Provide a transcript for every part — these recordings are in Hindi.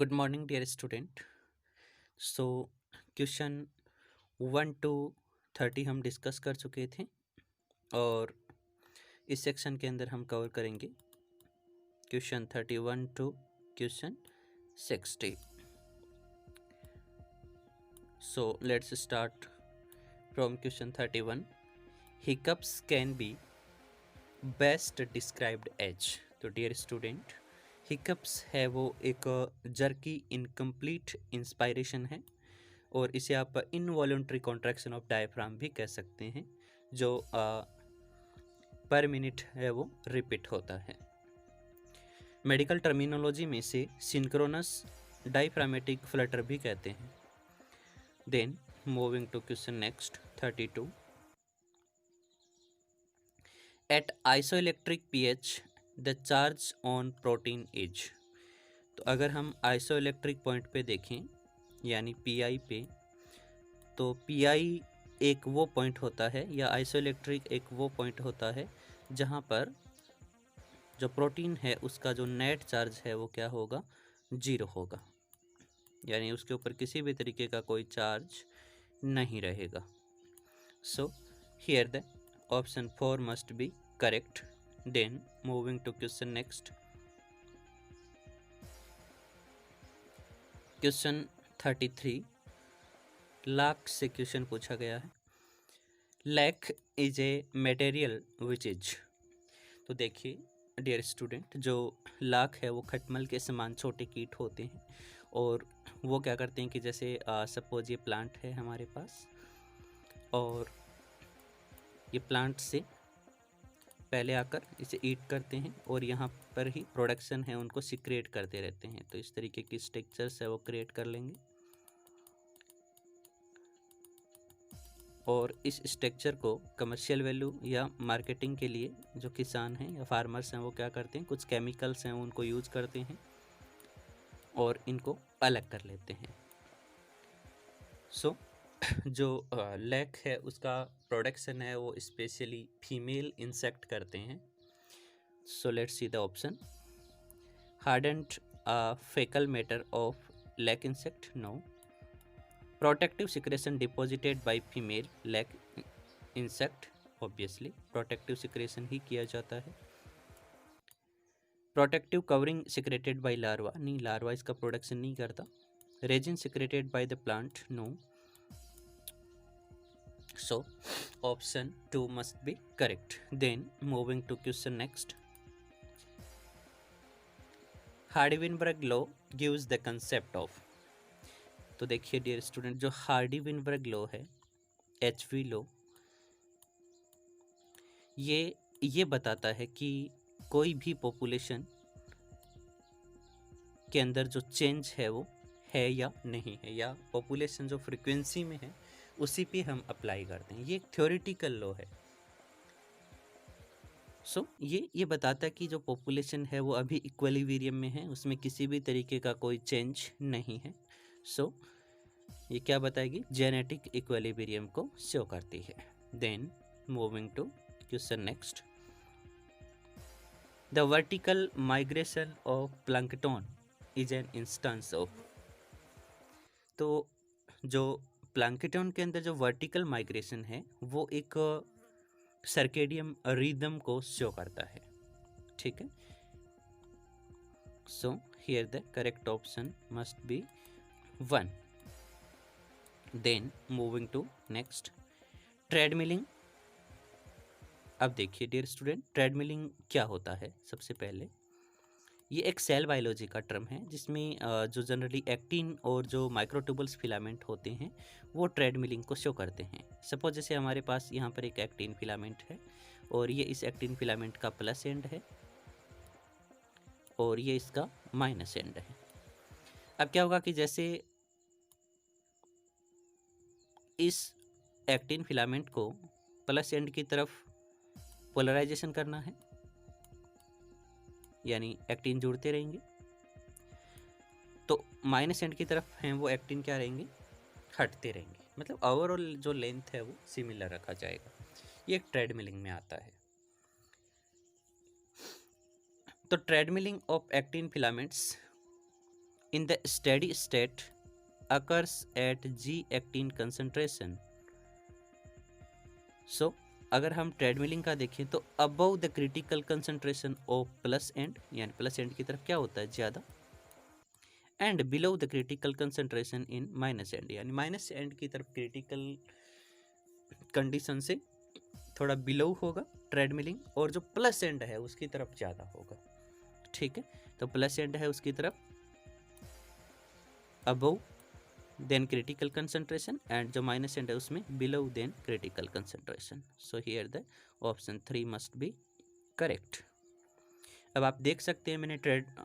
Good morning dear student. So question 1 to 30 हम डिस्कस कर चुके थे और इस सेक्शन के अंदर हम कवर करेंगे question 31 to question 60। So let's start from question 31। Hiccups can be best described as. तो डियर स्टूडेंट, हिकअप्स है वो एक जर्की इनकम्प्लीट इंस्पायरेशन है और इसे आप इनवॉलंटरी कॉन्ट्रैक्शन ऑफ डायफ्राम भी कह सकते हैं, जो पर मिनट है वो रिपीट होता है। मेडिकल टर्मिनोलॉजी में से सिंक्रोनस डायफ्रामेटिक फ्लटर भी कहते हैं। Then moving to question next 32। At isoelectric pH the charge on protein is. तो अगर हम आइसोइलेक्ट्रिक पॉइंट पे देखें यानी पीआई पे, तो पीआई एक वो पॉइंट होता है या आइसोइलेक्ट्रिक एक वो पॉइंट होता है जहाँ पर जो प्रोटीन है उसका जो नेट चार्ज है वो क्या होगा, 0 होगा, यानी उसके ऊपर किसी भी तरीके का कोई चार्ज नहीं रहेगा। So here the option 4 must be correct. Then moving to question next, question 33 लाख से क्वेश्चन पूछा गया है। Lac is a material which is. तो देखिए डियर स्टूडेंट, जो लाख है वो खटमल के समान छोटे कीट होते हैं और वो क्या करते हैं कि जैसे सपोज ये प्लांट है हमारे पास और ये प्लांट से पहले आकर इसे ईट करते हैं और यहाँ पर ही प्रोडक्शन है उनको सिक्रिएट करते रहते हैं। तो इस तरीके की स्ट्रक्चर्स है वो क्रिएट कर लेंगे और इस स्ट्रक्चर को कमर्शियल वैल्यू या मार्केटिंग के लिए जो किसान हैं या फार्मर्स हैं वो क्या करते हैं, कुछ केमिकल्स हैं उनको यूज करते हैं और इनको अलग कर लेते हैं। सो जो लैक है उसका प्रोडक्शन है वो स्पेशली फीमेल इंसेक्ट करते हैं। So let's see the option. Hardened fecal matter of lac insect, no. Protective secretion deposited by female lac insect, obviously protective secretion ही किया जाता है। Protective covering secreted by larva, नहीं, लार्वा इसका प्रोडक्शन नहीं करता। Resin secreted by the plant, no. So option 2 must be correct. Then moving to question next, Hardy Weinberg law gives the concept of. तो देखिए डियर स्टूडेंट, जो हार्डी-विनबर्ग लॉ है, HV लॉ, ये बताता है कि कोई भी पॉपुलेशन के अंदर जो चेंज है वो है या नहीं है, या पॉपुलेशन जो फ्रीक्वेंसी में है उसी पे हम अप्लाई करते हैं। ये एक थ्योरेटिकल लॉ है। सो ये बताता है कि जो पॉपुलेशन है वो अभी इक्विलिब्रियम में है, उसमें किसी भी तरीके का कोई चेंज नहीं है। सो ये क्या बताएगी, जेनेटिक इक्विलिब्रियम को शो करती है। Then moving to question next, the vertical migration of plankton is an instance of. तो जो प्लैंकटन के अंदर जो वर्टिकल माइग्रेशन है वो एक सर्केडियम रिदम को शो करता है, ठीक है। So here the correct option must be 1। Then moving to next, treadmilling. अब देखिए डियर स्टूडेंट, ट्रेडमिलिंग क्या होता है। सबसे पहले ये एक सेल बायोलॉजी का टर्म है जिसमें जो जनरली एक्टिन और जो माइक्रोट्यूबल्स फिलामेंट होते हैं वो ट्रेडमिलिंग को शो करते हैं। सपोज जैसे हमारे पास यहाँ पर एक एक्टिन फिलामेंट है और ये इस एक्टिन फिलामेंट का प्लस एंड है और ये इसका माइनस एंड है। अब क्या होगा कि जैसे इस एक्टिन फिलामेंट को प्लस एंड की तरफ पोलराइजेशन करना है, यानी एक्टिन जुड़ते रहेंगे, तो माइनस एंड की तरफ हैं वो एक्टिन क्या रहेंगे, हटते रहेंगे। मतलब ओवरऑल जो लेंथ है वो सिमिलर रखा जाएगा। ये एक ट्रेडमिलिंग में आता है। तो treadmilling of actin filaments in the steady state occurs at G-actin concentration. So अगर हम ट्रेडमिलिंग का देखें तो above the critical concentration of plus and, यानी प्लस एंड की तरफ क्या होता है ज़्यादा, and below the critical concentration in minus and, यानी माइनस एंड की तरफ क्रिटिकल कंडीशन से थोड़ा बिलो होगा ट्रेडमिलिंग, और जो प्लस एंड है उसकी तरफ ज़्यादा होगा। ठीक है, तो प्लस एंड है उसकी तरफ above then critical concentration, and जो माइनस एंड है उसमें below then critical concentration. So here the option 3 must be correct. अब आप देख सकते हैं मैंने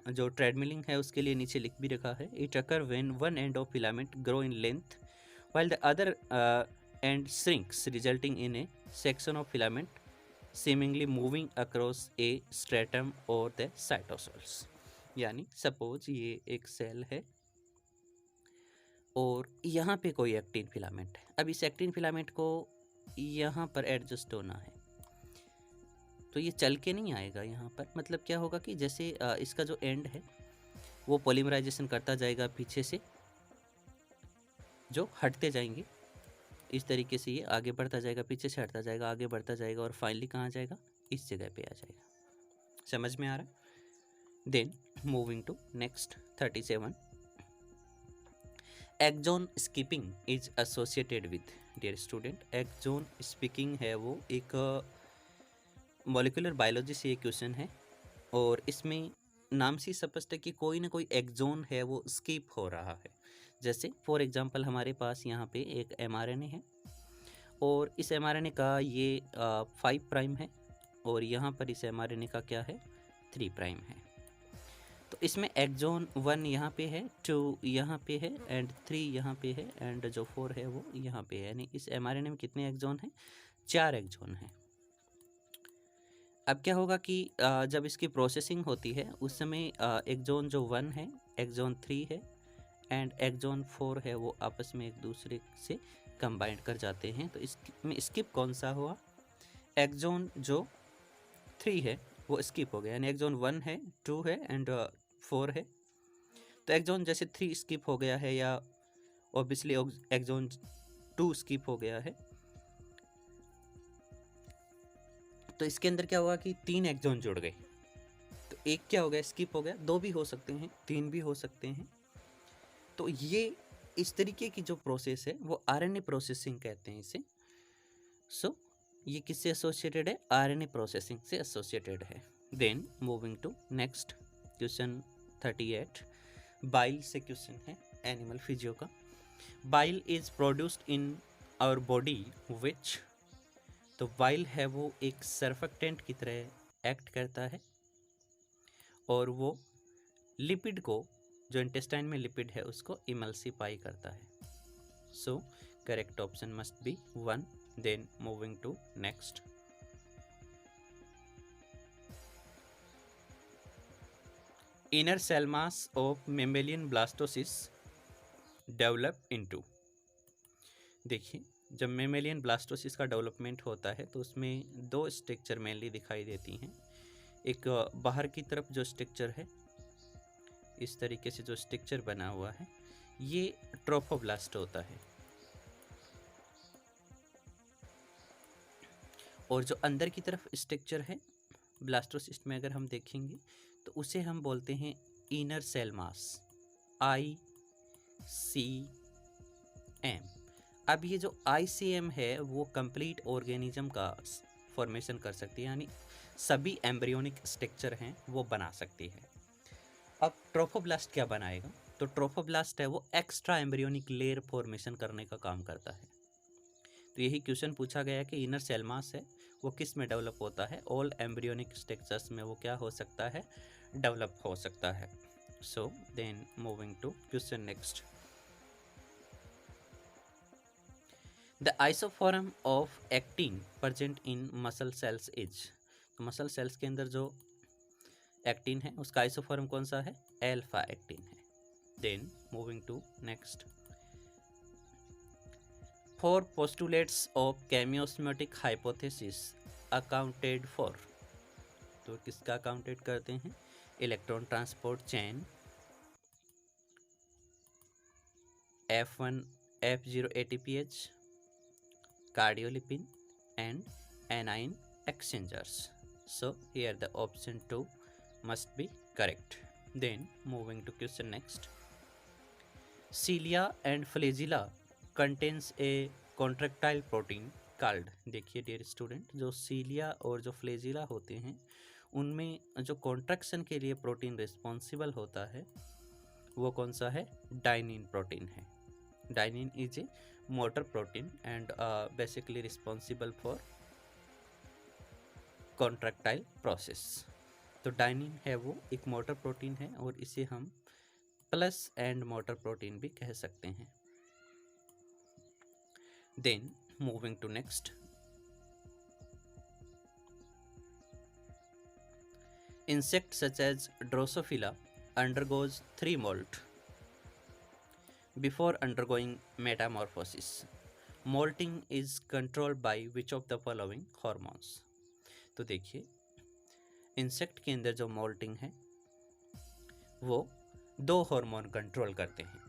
जो ट्रेडमिलिंग है उसके लिए नीचे लिख भी रखा है, it occur when one end of filament grow in length while the other end shrinks, resulting in a section of filament seemingly moving across a stratum or the cytocells। यानी सपोज ये एक सेल है और यहाँ पे कोई एक्टिन फिलामेंट है। अब इस एक्टिन फिलामेंट को यहाँ पर एडजस्ट होना है, तो ये चल के नहीं आएगा यहाँ पर। मतलब क्या होगा कि जैसे इसका जो एंड है वो पॉलीमराइजेशन करता जाएगा पीछे से, जो हटते जाएंगे इस तरीके से, ये आगे बढ़ता जाएगा, पीछे से हटता जाएगा, आगे बढ़ता जाएगा, और फाइनली कहाँ जाएगा, इस जगह पे आ जाएगा। समझ में आ रहा है? Then moving to next 37, exon skipping is associated with, dear student, exon speaking है वो एक मॉलिक्यूलर बायोलॉजी से ये क्वेश्चन है, और इसमें नाम से स्पष्ट है कि कोई ना कोई एक्सोन है वो स्किप हो रहा है। जैसे फॉर एग्जांपल हमारे पास यहाँ पे एक mRNA है, और इस mRNA का ये 5 प्राइम है, और यहाँ पर इस mRNA का क्या है, 3 प्राइम है। तो इसमें एक्सोन 1 यहाँ पे है, 2 यहाँ पे है, एंड 3 यहाँ पे है, एंड जो 4 है वो यहाँ पे है। यानी इस mRNA में कितने एक्सोन हैं, 4 एक्सोन हैं। अब क्या होगा कि जब इसकी प्रोसेसिंग होती है उस समय एक्सोन जो 1 है, एक्सोन 3 है, एंड एक्सोन 4 है, वो आपस में एक दूसरे से कंबाइंड कर जाते हैं। तो इसमें स्किप कौन सा हुआ, एक्सोन जो 3 है वो स्किप हो गया, यानी एक्सोन 1 है, 2 है, एंड 4 है। तो एक्सोन जैसे 3 स्किप हो गया है, या ऑब्वियसली एक्सोन 2 स्किप हो गया है, तो इसके अंदर क्या हुआ कि 3 एक्सोन जुड़ गए। तो एक क्या हो गया, स्किप हो गया, 2 भी हो सकते हैं, 3 भी हो सकते हैं। तो ये इस तरीके की जो प्रोसेस है वो आरएनए प्रोसेसिंग कहते हैं इसे। सो ये किससे एसोसिएटेड है, आरएनए प्रोसेसिंग से एसोसिएटेड है। Then moving to next question 38, bile से क्वेश्चन है एनिमल फिजियो का। Bile is produced in our body which, तो बाइल है वो एक सर्फेक्टेंट की तरह एक्ट करता है, और वो लिपिड को, जो इंटेस्टाइन में लिपिड है उसको इमल्सिफाई करता है। So correct option must be 1। Then moving to next, inner cell mass of mammalian blastocyst develop into, देखिए जब मेमेलियन ब्लास्टोसिस का डेवलपमेंट होता है तो उसमें 2 स्ट्रक्चर मेनली दिखाई देती हैं। एक बाहर की तरफ जो स्ट्रक्चर है, इस तरीके से जो स्ट्रक्चर बना हुआ है, ये ट्रोफोब्लास्ट होता है, और जो अंदर की तरफ स्ट्रक्चर है ब्लास्टोसिस्ट में अगर हम देखेंगे तो उसे हम बोलते हैं इनर सेल मास, ICM। अब ये जो ICM है वो कंप्लीट ऑर्गेनिज्म का फॉर्मेशन कर सकती है, यानी सभी एम्ब्रियोनिक स्ट्रक्चर हैं वो बना सकती है। अब ट्रोफोब्लास्ट क्या बनाएगा, तो ट्रोफोब्लास्ट है वो एक्स्ट्रा एम्ब्रियोनिक लेयर फॉर्मेशन करने का काम करता है। तो यही क्वेश्चन पूछा गया कि इनर सेल मास है वो किस में डेवलप होता है, ऑल एम्ब्रियोनिक स्ट्रक्चर्स में वो क्या हो सकता है, डेवलप हो सकता है। So then moving to question next, the isoform of actin present in muscle cells is, तो मसल सेल्स के अंदर जो एक्टिन है उसका आइसोफॉर्म कौन सा है, एल्फा एक्टिन है। Then moving to next, four postulates of chemiosmotic hypothesis accounted for, तो किसका अकाउंटेड करते हैं, electron transport chain, F1 F0 ATPase, cardiolipin and anion exchangers. So here the option 2 must be correct. Then moving to question next. Cilia and flagella contains a contractile protein called, देखिए डियर स्टूडेंट, जो सीलिया और जो फ्लेजिला होते हैं उनमें जो कॉन्ट्रैक्शन के लिए प्रोटीन रिस्पॉन्सिबल होता है वो कौन सा है? डाइनिन प्रोटीन है. Dynein is a motor protein and basically responsible for contractile process. तो डाइनिन है वो एक मोटर प्रोटीन है और इसे हम प्लस एंड मोटर प्रोटीन भी कह सकते हैं. Then moving to next. Insect such as Drosophila undergoes 3 molt before undergoing metamorphosis. Molting is controlled by which of the following hormones? तो देखिए इंसेक्ट के अंदर जो मोल्टिंग है वो 2 हार्मोन कंट्रोल करते हैं.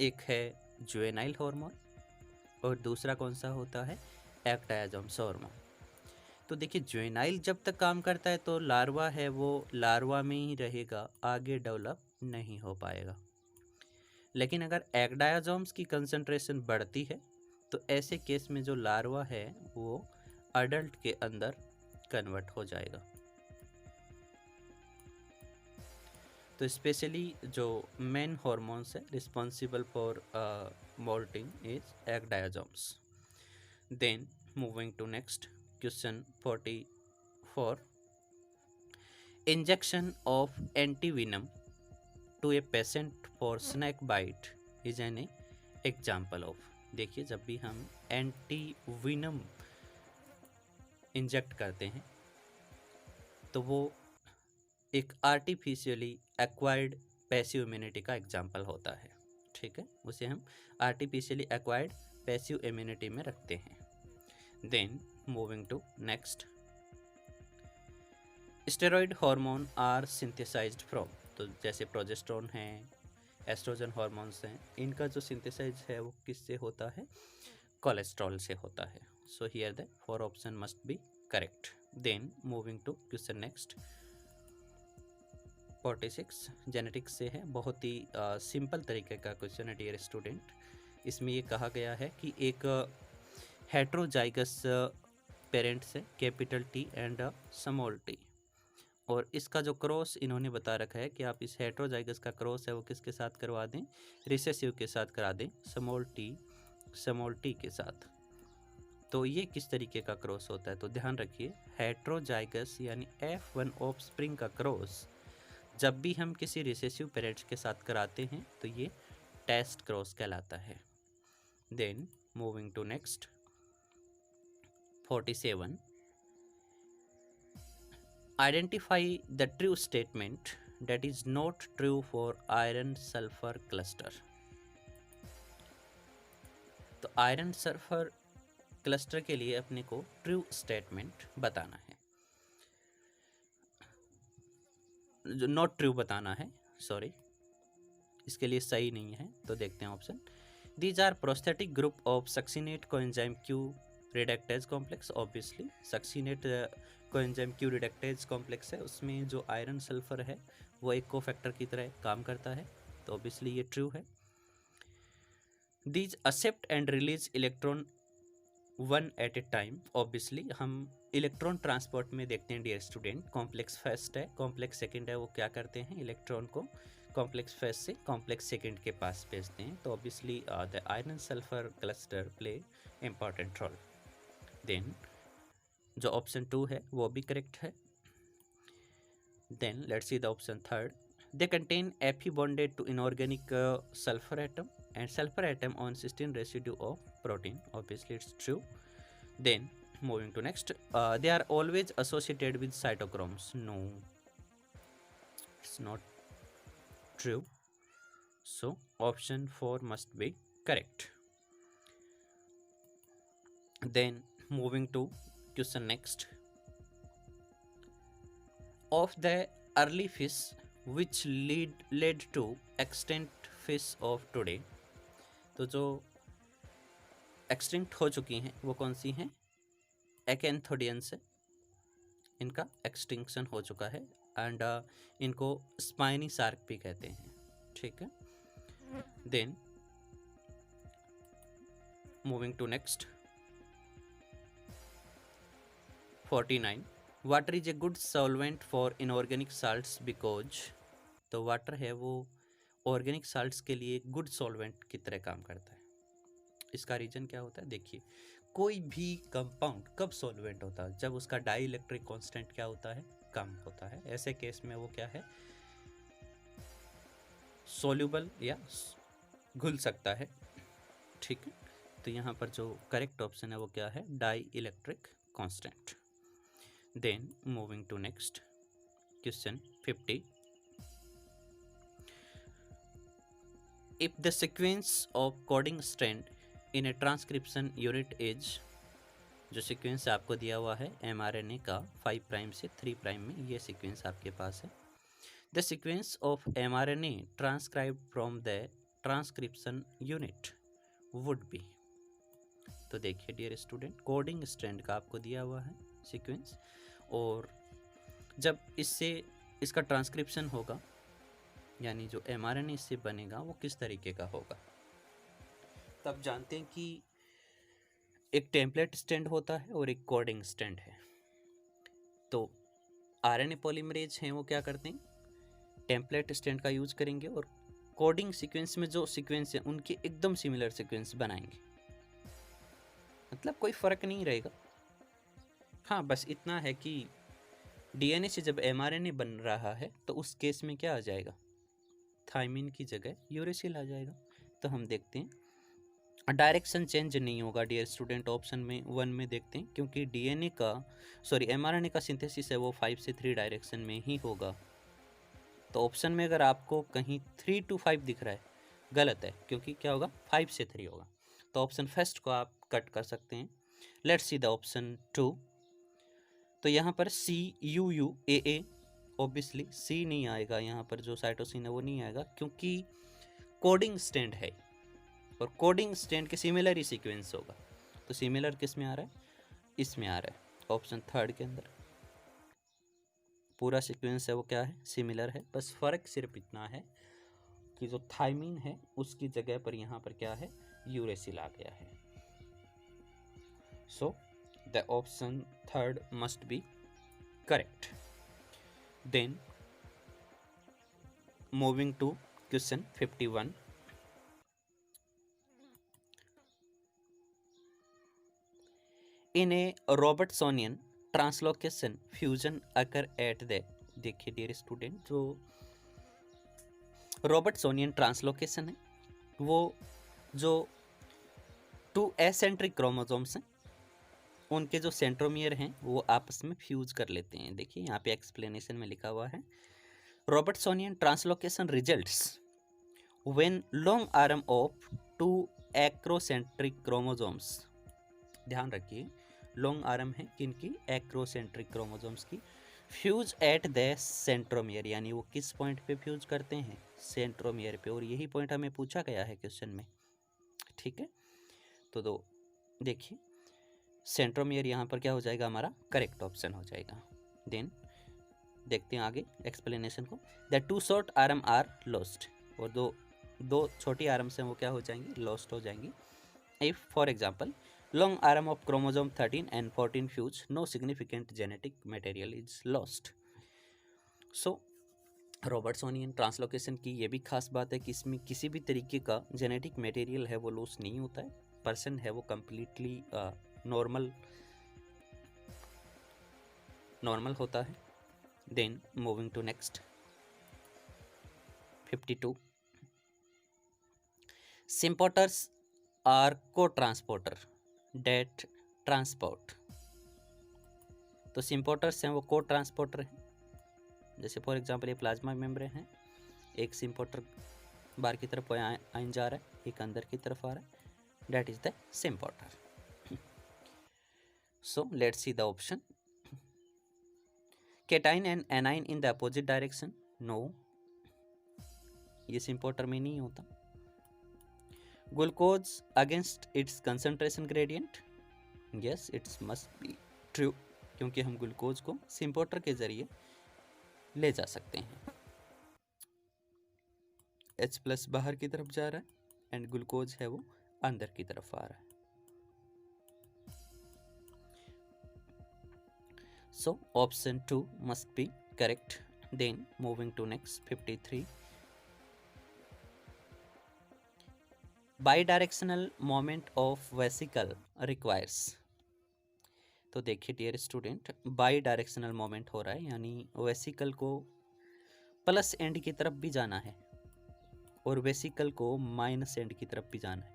एक है जुवेनाइल हार्मोन और दूसरा कौन सा होता है? एक्टायाजोम्स हार्मोन. तो देखिए जुवेनाइल जब तक काम करता है तो लार्वा है वो लार्वा में ही रहेगा, आगे डेवलप नहीं हो पाएगा. लेकिन अगर एक्टायाजोम्स की कंसंट्रेशन बढ़ती है तो ऐसे केस में जो लार्वा है वो अडल्ट के अंदर कन्वर्ट हो जाएगा. तो स्पेशली जो मेन हॉर्मोन्स है responsible for moulting is ecdysones. Then moving to next. Question 44. Injection of antivenom to a patient for snake bite is an example of. देखिए जब भी हम एंटीविनम इंजेक्ट करते हैं तो वो एक आर्टिफिशियली एक्वायर्ड पैसिव इम्यूनिटी का एग्जाम्पल होता है. ठीक है, उसे हम आर्टिफिशियली एक्वायर्ड पैसिव इम्यूनिटी में रखते हैं. Then moving to next. Steroid hormone are synthesized from. तो जैसे प्रोजेस्टेरोन है, एस्ट्रोजन हार्मोन्स हैं, इनका जो सिंथेसाइज है वो किससे होता है? कोलेस्ट्रॉल से होता है. So here the 4 option must be correct. Then moving to question next. 46 genetics से है. बहुत ही सिंपल तरीके का क्वेश्चन है डियर स्टूडेंट. इसमें ये कहा गया है कि एक हेट्रोजाइगस पेरेंट्स है capital T and small T, और इसका जो क्रॉस इन्होंने बता रखा है कि आप इस हेट्रोजाइगस का क्रॉस है वो किसके साथ करवा दें? रिसेसिव के साथ करा दें, स्मॉल टी के साथ. तो ये किस तरीके का क्रॉस होता है? तो ध्यान रखिए हेट्रोजाइगस यानी F1 ऑफस्प्रिंग का क्रॉस जब भी हम किसी रिसेसिव पेरेंट्स के साथ कराते हैं तो ये टेस्ट क्रॉस कहलाता है. Then moving to next. 47. Identify the true statement that is not true for iron sulfur cluster. तो आयरन सल्फर क्लस्टर के लिए अपने को ट्रू स्टेटमेंट बताना है, जो नॉट ट्रू बताना है, सॉरी, इसके लिए सही नहीं है. तो देखते हैं option. These are prosthetic group of succinate coenzyme Q reductase complex. Obviously succinate coenzyme Q reductase complex है, उसमें जो आयरन सल्फर है वो एक कोफैक्टर की तरह काम करता है, तो ऑब्वियसली ये ट्रू है. These accept and release electron one at a time. Obviously हम इलेक्ट्रॉन ट्रांसपोर्ट में देखते हैं डियर स्टूडेंट, कॉम्प्लेक्स फर्स्ट है, कॉम्प्लेक्स सेकेंड है, वो क्या करते हैं? इलेक्ट्रॉन को कॉम्प्लेक्स फर्स्ट से कॉम्प्लेक्स सेकेंड के पास भेजते हैं. तो obviously the iron sulphur cluster play important role. Then जो ऑप्शन 2 है वो भी करेक्ट है. Then let's see the option 3. They contain Fe bonded to inorganic sulfur atom and sulfur atom on cysteine residue of protein. Obviously it's true. Then moving to next. They are always associated with cytochromes. No, it's not true. So option 4 must be correct. Then moving to question next. Of the early fish which led to extinct fish of today, तो जो एक्सटिंक्ट हो चुकी हैं वो कौन सी हैं? एकैंथोडियंस है, इनका एक्सटिंक्शन हो चुका है एंड इनको स्पाइनी शार्क भी कहते हैं, ठीक है। Then moving to next 49, water is a good solvent for inorganic salts because, तो वाटर है वो ऑर्गेनिक साल्ट्स के लिए गुड सॉल्वेंट की तरह काम करता है। इसका रीजन क्या होता है? देखिए, कोई भी कंपाउंड कब सॉल्वेंट होता है? जब उसका डाई इलेक्ट्रिक कॉन्स्टेंट क्या होता है? कम होता है। ऐसे केस में वो क्या है? सोल्यूबल या घुल सकता है, ठीक है। तो यहाँ पर जो करेक्ट ऑप्शन है वो क्या है? Dielectric constant. Then moving to next question 50, if the sequence of coding strand in a transcription unit is, जो सीक्वेंस आपको दिया हुआ है mRNA का 5 प्राइम से 3 प्राइम में, ये सीक्वेंस आपके पास है। The sequence of mRNA transcribed from the transcription unit would be, तो देखिए डियर स्टूडेंट, कोडिंग स्ट्रैंड का आपको दिया हुआ है सीक्वेंस, और जब इससे इसका ट्रांसक्रिप्शन होगा यानी जो mRNA इससे बनेगा वो किस तरीके का होगा, तब जानते हैं कि एक टेम्पलेट स्टैंड होता है और एक कोडिंग स्टैंड है। तो RNA पॉलीमरेज हैं वो क्या करते हैं? टेम्पलेट स्टैंड का यूज करेंगे और कोडिंग सीक्वेंस में जो सीक्वेंस है उनके एकदम सिमिलर सीक्वेंस बनाएंगे, मतलब कोई फर्क नहीं रहेगा। हाँ, बस इतना है कि DNA से जब mRNA बन रहा है तो उस केस में क्या आ जाएगा? थाइमिन की जगह यूरेसिल आ जाएगा। तो हम देखते हैं डायरेक्शन चेंज नहीं होगा डियर स्टूडेंट, ऑप्शन में 1 में देखते हैं, क्योंकि mRNA का सिंथेसिस है वो 5 से 3 डायरेक्शन में ही होगा। तो ऑप्शन में अगर आपको कहीं 3 to 5 दिख रहा है, गलत है, क्योंकि क्या होगा? 5 से 3 होगा। तो ऑप्शन फर्स्ट को आप कट कर सकते हैं। Let's see the option 2। तो यहाँ पर CUUAA, ऑब्वियसली सी नहीं आएगा, यहाँ पर जो साइटोसिन है वो नहीं आएगा, क्योंकि कोडिंग स्टैंड है और कोडिंग स्टैंड के सिमिलर ही सीक्वेंस होगा। तो सिमिलर किस में आ रहा है? इसमें आ रहा है, ऑप्शन थर्ड के अंदर। पूरा सीक्वेंस है वो क्या है? सिमिलर है, बस फर्क सिर्फ इतना है कि जो थाइमिन है उसकी जगह पर यहाँ पर क्या है? यूरेसिल आ गया है। So the option third must be correct. Then moving to question 51, in a Robertsonian translocation fusion occur at the, देखिए डियर स्टूडेंट, जो रॉबर्टसोनियन ट्रांसलोकेशन है वो जो 2 एसेंट्रिक क्रोमोसोम्स हैं उनके जो सेंट्रोमियर हैं वो आपस में फ्यूज कर लेते हैं। देखिए यहाँ पे एक्सप्लेनेशन में लिखा हुआ है, Robertsonian translocation results when long arm of 2 acrocentric chromosomes, ध्यान रखिए लॉन्ग आर्म है किनकी? एक्रोसेंट्रिक क्रोमोसोम्स की, फ्यूज एट द सेंट्रोमियर, यानी वो किस पॉइंट पे फ्यूज करते हैं? सेंट्रोमियर पे, और यही पॉइंट हमें पूछा गया है क्वेश्चन में, ठीक है। तो देखिए सेंट्रोमियर यहाँ पर क्या हो जाएगा? हमारा करेक्ट ऑप्शन हो जाएगा। देन देखते हैं आगे एक्सप्लेनेशन को, the 2 short arm are lost, और दो छोटी आर्म्स हैं वो क्या हो जाएंगी? लॉस्ट हो जाएंगी। If for example long arm of chromosome 13 and 14 fuse, no significant genetic material is lost. So Robertsonian translocation की ये भी खास बात है कि इसमें किसी भी तरीके का जेनेटिक मटेरियल है वो लॉस नहीं होता है, पर्सन है वो कम्प्लीटली नॉर्मल होता है। Then moving to next 52, symporters are cotransporter that transport, तो सिम्पोर्टर्स हैं वो को ट्रांसपोर्टर हैं। जैसे फॉर एग्जांपल ये प्लाज्मा मेम्ब्रेन है, एक सिम्पोर्टर बाहर की तरफ आइन जा रहा है, एक अंदर की तरफ आ रहा है, that is the symporter. So let's see the option, cation and anion in the opposite direction, no, ये सिम्पोर्टर में नहीं होता। Glucose against its concentration gradient, yes it's must be true, क्योंकि हम ग्लूकोज को सिम्पोर्टर के जरिए ले जा सकते हैं। H प्लस बाहर की तरफ जा रहा है एंड ग्लूकोज है वो अंदर की तरफ आ रहा है। So option 2 must be correct. Then moving to next 53. Bidirectional movement of vesicle requires. तो देखिए dear student, bidirectional movement हो रहा है, यानी वेसिकल को प्लस एंड की तरफ भी जाना है और वेसिकल को माइनस एंड की तरफ भी जाना है।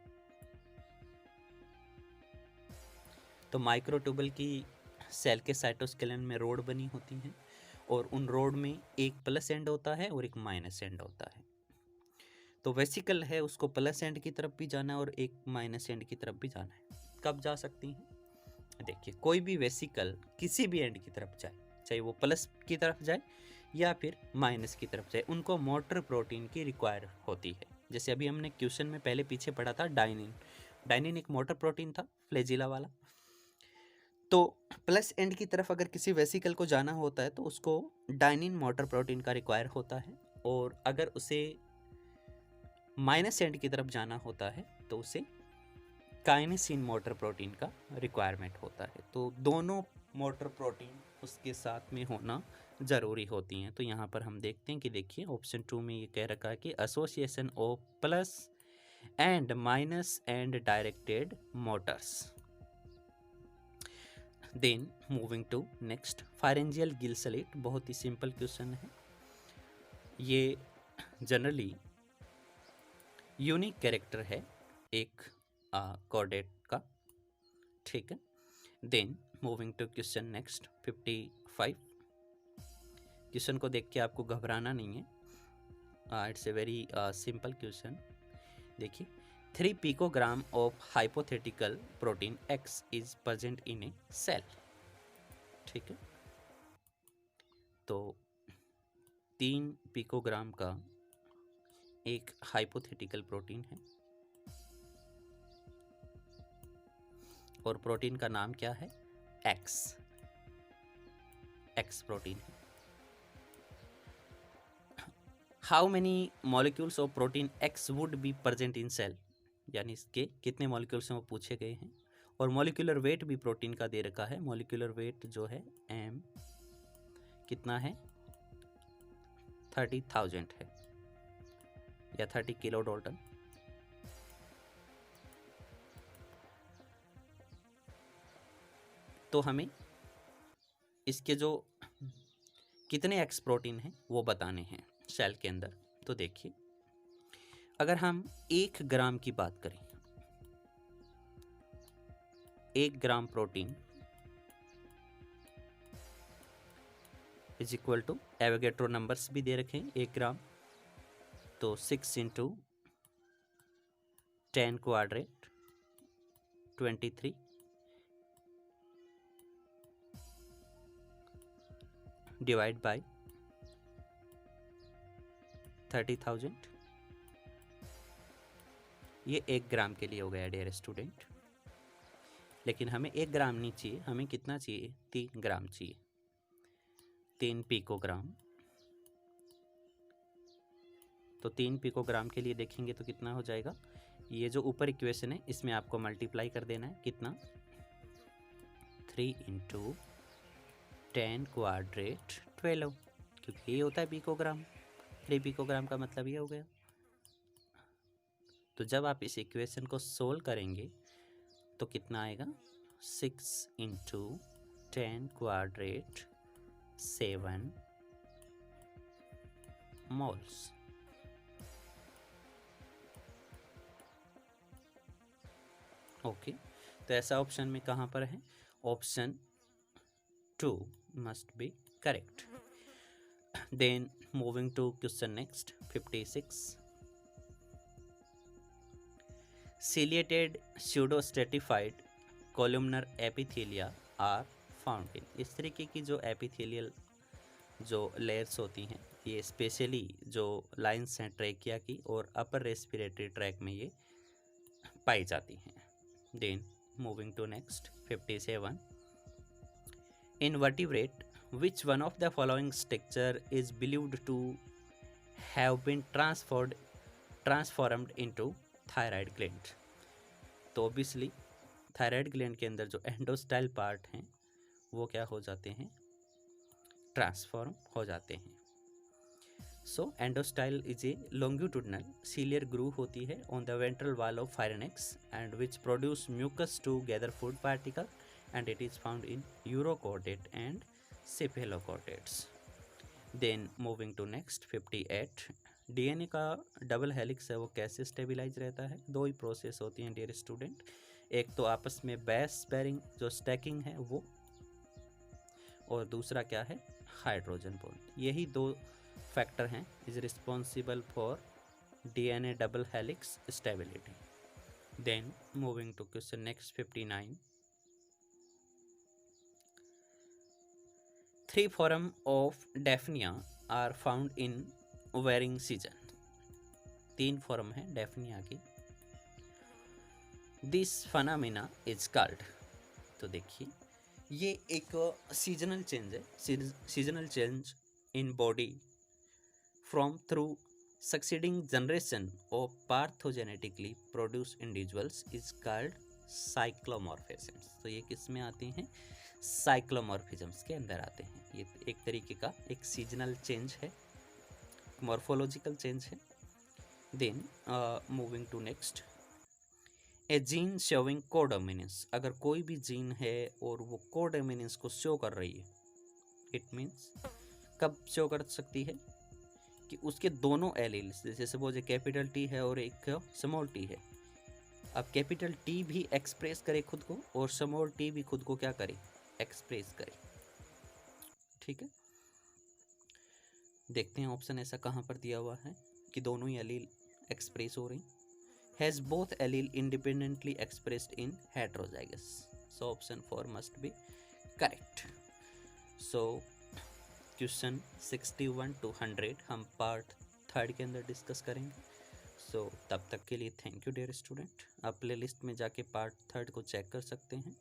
तो माइक्रोट्यूबल की सेल के साइटोस्केलेटन में रोड बनी होती हैं और उन रोड में एक प्लस एंड होता है और एक माइनस एंड होता है। तो वेसिकल है उसको प्लस एंड की तरफ भी जाना है और एक माइनस एंड की तरफ भी जाना है। कब जा सकती हैं? देखिए कोई भी वेसिकल किसी भी एंड की तरफ जाए, चाहे वो प्लस की तरफ जाए या फिर माइनस की तरफ जाए, उनको मोटर प्रोटीन की रिक्वायर होती है। जैसे अभी हमने क्वेश्चन में पहले पीछे पढ़ा था डाइनिन, डाइनिन एक मोटर प्रोटीन था फ्लैजिला वाला। तो प्लस एंड की तरफ अगर किसी वेसिकल को जाना होता है तो उसको डाइनिन मोटर प्रोटीन का रिक्वायर होता है, और अगर उसे माइनस एंड की तरफ जाना होता है तो उसे काइनेसिन मोटर प्रोटीन का रिक्वायरमेंट होता है। तो दोनों मोटर प्रोटीन उसके साथ में होना ज़रूरी होती हैं। तो यहाँ पर हम देखते हैं कि देखिए ऑप्शन 2 में ये कह रखा है कि association of plus and minus end directed motors. Then moving to next, pharyngeal gill slit, बहुत ही सिंपल क्वेश्चन है ये, जनरली यूनिक कैरेक्टर है एक कॉर्डेट का, ठीक है। Then moving to question next 55। क्वेश्चन को देख के आपको घबराना नहीं है, it's a very simple question. देखिए 3 picogram of hypothetical protein X is present in a cell, ठीक है। तो 3 पिकोग्राम का एक हाइपोथेटिकल प्रोटीन है और प्रोटीन का नाम क्या है? X प्रोटीन है। How many molecules of protein X would be present in cell, यानी इसके कितने मॉलिक्यूल्स हैं वो पूछे गए हैं। और मॉलिक्यूलर वेट भी प्रोटीन का दे रखा है, मॉलिक्यूलर वेट जो है m कितना है 30,000 है या 30 किलो डाल्टन। तो हमें इसके जो कितने X प्रोटीन हैं वो बताने हैं सेल के अंदर। तो देखिए अगर हम 1 ग्राम की बात करें, 1 gram protein is equal to, Avogadro numbers भी दे रखे हैं 1 ग्राम, तो 6 × 10⁻³ 23 डिवाइड बाय 30,000, ये 1 ग्राम के लिए हो गया डियर स्टूडेंट। लेकिन हमें 1 ग्राम नहीं चाहिए, हमें कितना चाहिए? 3 ग्राम चाहिए, 3 पिकोग्राम। तो 3 पिकोग्राम के लिए देखेंगे तो कितना हो जाएगा? ये जो ऊपर इक्वेशन है इसमें आपको मल्टीप्लाई कर देना है, कितना? 3 × 10⁻² 12, क्योंकि ये होता है पिकोग्राम, 3 पिकोग्राम का मतलब ये हो गया। तो जब आप इस इक्वेशन को सोल्व करेंगे तो कितना आएगा? 6 × 10⁻² 7 मोल्स। ओके, तो ऐसा ऑप्शन में कहाँ पर है? Option 2 must be correct. Then moving to question next 56। Ciliated pseudostratified columnar epithelia are found in, इस तरीके की जो एपिथेलियल जो लेयर्स होती हैं ये स्पेशली जो लाइंस हैं ट्रैकिया की और अपर रेस्पिरेटरी ट्रैक में ये पाई जाती हैं। Then moving to next 57, in vertebrate which one of the following structure is believed to have been transformed into thyroid gland? तो ऑब्वियसली थायराइड ग्लैंड के अंदर जो एंडोस्टाइल पार्ट हैं वो क्या हो जाते हैं, ट्रांसफॉर्म हो जाते हैं। So endostyle is a longitudinal ciliary groove होती है on the ventral wall of pharynx and which produce mucus to gather food particle and it is found in urochordate and cephalochordates. Then moving to next 58, DNA का डबल हेलिक्स है वो कैसे स्टेबलाइज रहता है? दो ही प्रोसेस होती हैं डियर स्टूडेंट, एक तो आपस में बेस पेयरिंग जो स्टैकिंग है वो, और दूसरा क्या है, हाइड्रोजन बॉन्ड। यही दो फैक्टर हैं is responsible for DNA double helix stability. Then moving to question next 59, 3 forms of daphnia are found in varying season. 3 form है डेफनिया की। दिस फनामिना इज कॉल्ड, तो देखिए ये एक सीजनल चेंज है, seasonal change in body from through succeeding generation of parthenogenetically produce individuals is called cyclomorphisms. तो ये किस में आते हैं, साइक्लोमॉर्फिज्म्स के अंदर आते हैं। ये एक तरीके का एक सीजनल चेंज है, मॉर्फोलॉजिकल चेंज है। Then moving to next, a gene showing codominance, अगर कोई भी जीन है और वो कोडोमिनेंस को शो कर रही है, इट मीन्स कब शो कर सकती है कि उसके दोनों एलील्स, जैसे सपोज कैपिटल टी है और एक स्मॉल टी है, अब कैपिटल टी भी एक्सप्रेस करे खुद को और स्मॉल टी भी खुद को क्या करे, एक्सप्रेस करे। ठीक है, देखते हैं ऑप्शन ऐसा कहाँ पर दिया हुआ है कि दोनों ही एलील एक्सप्रेस हो रही। Has both allele independently expressed in heterozygous, so option 4 must be correct. So question 61 to 100 हम पार्ट 3 के अंदर डिस्कस करेंगे। सो तब तक के लिए थैंक यू डियर स्टूडेंट। आप प्ले लिस्ट में जाके पार्ट 3 को चेक कर सकते हैं।